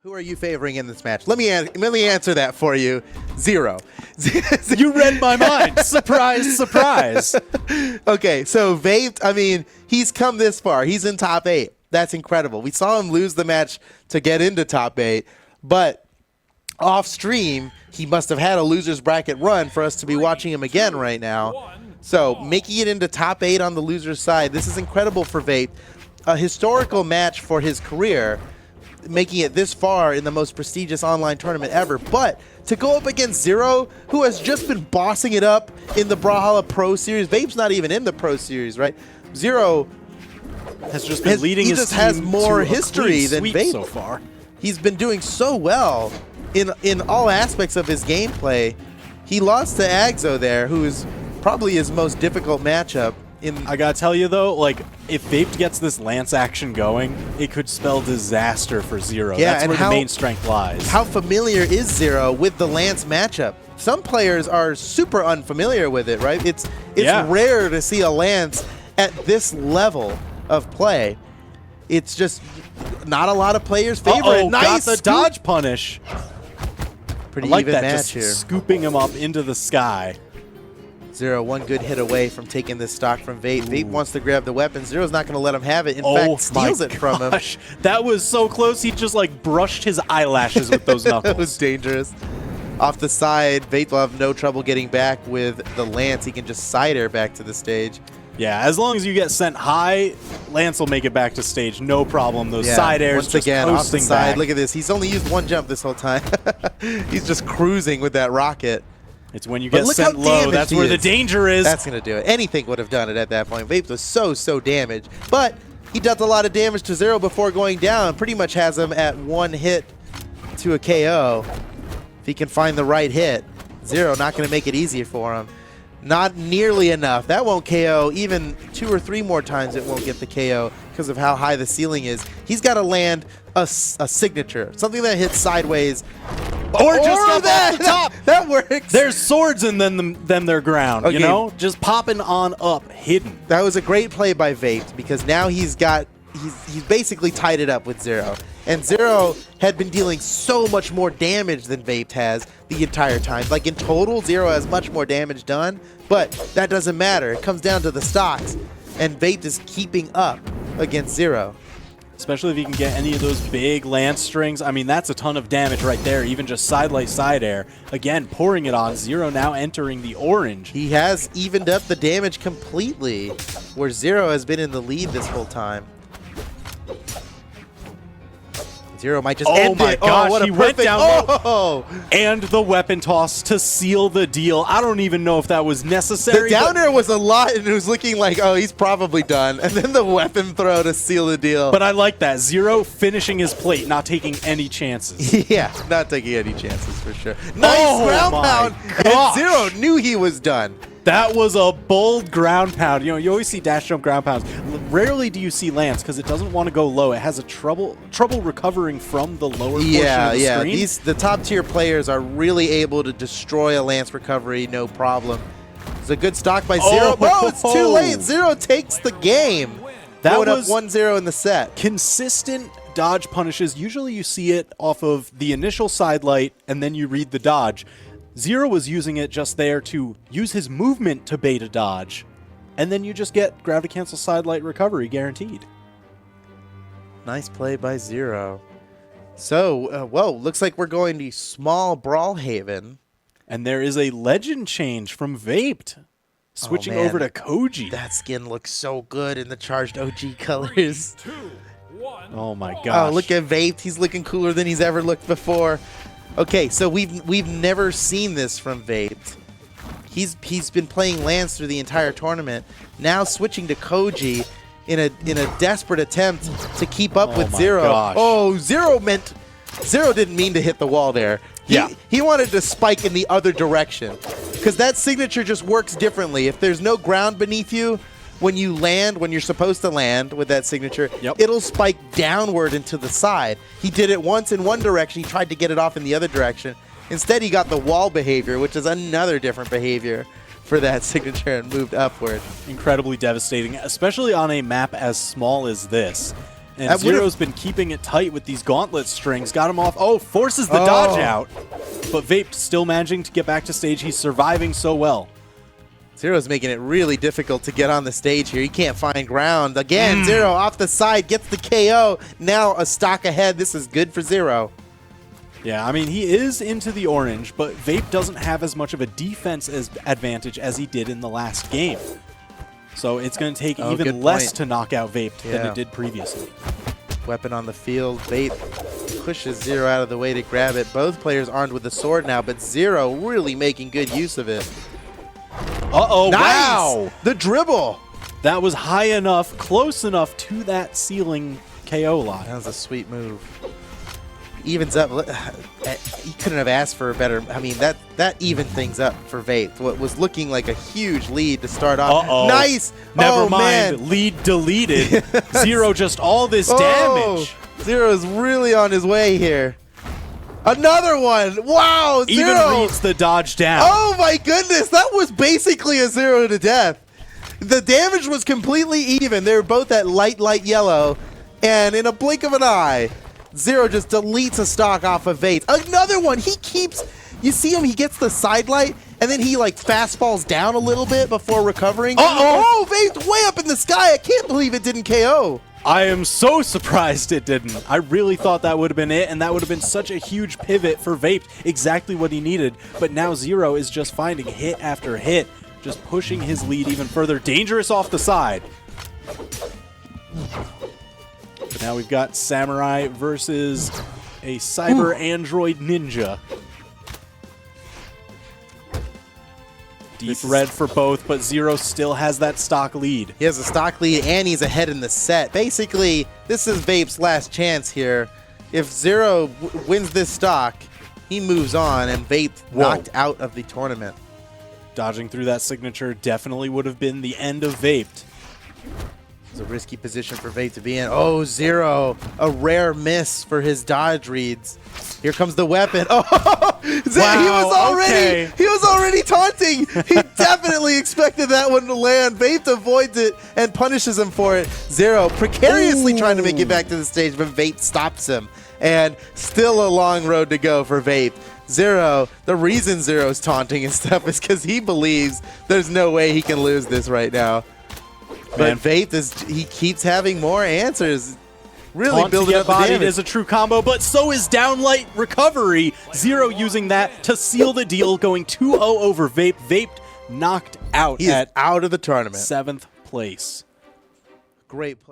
Who are you favoring in this match? Let me answer that for you. Zero. You read my mind. Surprise, surprise. Okay, so Vaped, I mean, he's come this far. He's in top 8. That's incredible. We saw him lose the match to get into top 8, but off stream, he must have had a loser's bracket run for us to be watching him again right now. So making it into top 8 on the loser's side, this is incredible for Vaped. A historical match for his career, making it this far in the most prestigious online tournament ever. But to go up against Zero, who has just been bossing it up in the Brawlhalla Pro Series. Vape's not even in the Pro Series, right? Zero has just been leading his team. He just has more history than Vape so far. He's been doing so well in all aspects of his gameplay. He lost to Agzo there, who is probably his most difficult matchup. I gotta tell you though, like, if Vaped gets this Lance action going, it could spell disaster for Zero. Yeah, that's where the main strength lies. How familiar is Zero with the Lance matchup? Some players are super unfamiliar with it, right? It's rare to see a Lance at this level of play. It's just not a lot of players favor it. Nice got the dodge punish. Pretty like even that, match just here. Scooping him up into the sky. Zero, one good hit away from taking this stock from Vape. Vape wants to grab the weapon. Zero's not going to let him have it. In fact, steals it from him. That was so close. He just like brushed his eyelashes with those knuckles. That was dangerous. Off the side, Vape will have no trouble getting back with the Lance. He can just side air back to the stage. Yeah, as long as you get sent high, Lance will make it back to stage. No problem. Those side airs once just again, off the side. Back. Look at this. He's only used one jump this whole time. He's just cruising with that rocket. It's when you get sent low, that's where the danger is. That's going to do it. Anything would have done it at that point. Vape was so damaged. But he does a lot of damage to Zero before going down. Pretty much has him at one hit to a KO. If he can find the right hit. Zero not going to make it easier for him. Not nearly enough. That won't KO. Even 2 or 3 more times it won't get the KO because of how high the ceiling is. He's got to land a signature. Something that hits sideways. Or just up off the top. That works. There's swords in them they're ground, you know? Just popping on up, hidden. That was a great play by Vaped because now he's basically tied it up with Zero. And Zero had been dealing so much more damage than Vaped has the entire time. Like in total, Zero has much more damage done, but that doesn't matter. It comes down to the stocks, and Vaped is keeping up against Zero. Especially if you can get any of those big Lance strings. I mean, that's a ton of damage right there, even just sidelight side air. Again, pouring it on. Zero now entering the orange. He has evened up the damage completely, where Zero has been in the lead this whole time. Zero might just end it. Oh my gosh, what a he went down low. And the weapon toss to seal the deal. I don't even know if that was necessary. The down air was a lot, and it was looking like, oh, he's probably done. And then the weapon throw to seal the deal. But I like that. Zero finishing his plate, not taking any chances. Yeah, not taking any chances for sure. Nice ground pound. And Zero knew he was done. That was a bold ground pound. You know, you always see dash jump ground pounds. Rarely do you see Lance because it doesn't want to go low. It has a trouble recovering from the lower portion of the screen. The top tier players are really able to destroy a Lance recovery, no problem. It's a good stock by Zero. Bro, it's too late. Zero takes the game. That was up 1-0 in the set. Consistent dodge punishes. Usually you see it off of the initial side light and then you read the dodge. Zero was using it just there to use his movement to bait a dodge, and then you just get gravity cancel side light recovery guaranteed. Nice play by Zero. So, well, looks like we're going to small Brawlhaven. And there is a legend change from Vaped, switching over to Koji. That skin looks so good in the charged OG colors. 2, 1. Oh my gosh. Oh, look at Vaped. He's looking cooler than he's ever looked before. Okay, so we've never seen this from Vaped. He's been playing Lance through the entire tournament. Now switching to Koji in a desperate attempt to keep up with Zero. Gosh. Oh, Zero didn't mean to hit the wall there. He wanted to spike in the other direction because that signature just works differently. If there's no ground beneath you, when you land, when you're supposed to land with that signature, it'll spike downward into the side. He did it once in one direction. He tried to get it off in the other direction. Instead, he got the wall behavior, which is another different behavior for that signature, and moved upward. Incredibly devastating, especially on a map as small as this. And Zero's been keeping it tight with these gauntlet strings. Got him off. Oh, forces the dodge out. But Vaped still managing to get back to stage. He's surviving so well. Zero's making it really difficult to get on the stage here. He can't find ground. Again, Zero off the side, gets the KO. Now a stock ahead. This is good for Zero. Yeah, I mean, he is into the orange, but Vape doesn't have as much of a defense advantage as he did in the last game. So it's going to take even less to knock out Vape than it did previously. Weapon on the field. Vape pushes Zero out of the way to grab it. Both players armed with a sword now, but Zero really making good use of it. Uh-oh, Nice! wow! The dribble! That was high enough, close enough to that ceiling KO line. That was a sweet move. Evens up. He couldn't have asked for a better. I mean, that evened things up for Vape. What was looking like a huge lead to start off. Nice. Never mind. Man. Lead deleted. Zero just all this damage. Zero's really on his way here. Another one. Wow. Zero even reads the dodge down. Oh my goodness. That was basically a 0 to death. The damage was completely even. They were both at light yellow, and in a blink of an eye, Zero just deletes a stock off of Vape. Another one. He keeps, you see him, he gets the side light, and then he like fast falls down a little bit before recovering. Oh, Vape's way up in the sky. I can't believe it didn't KO. I am so surprised it didn't. I really thought that would have been it, and that would have been such a huge pivot for Vape. Exactly what he needed. But now Zero is just finding hit after hit, just pushing his lead even further. Dangerous off the side. But now we've got Samurai versus a cyber android ninja. Deep red for both, but Zero still has that stock lead. He has a stock lead, and he's ahead in the set. Basically, this is Vape's last chance here. If Zero wins this stock, he moves on, and Vape knocked out of the tournament. Dodging through that signature definitely would have been the end of Vaped. It's a risky position for Vape to be in. Oh, Zero, a rare miss for his dodge reads. Here comes the weapon. Oh, wow, he was already taunting. He definitely expected that one to land. Vape avoids it and punishes him for it. Zero precariously trying to make it back to the stage, but Vape stops him. And still a long road to go for Vape. Zero, the reason Zero's taunting and stuff is because he believes there's no way he can lose this right now. But Vape, he keeps having more answers. Really Taunt building up the damage. Is a true combo, but so is downlight recovery. Zero using that to seal the deal, going 2-0 over Vape. Vape knocked out out of the tournament. 7th place. Great play.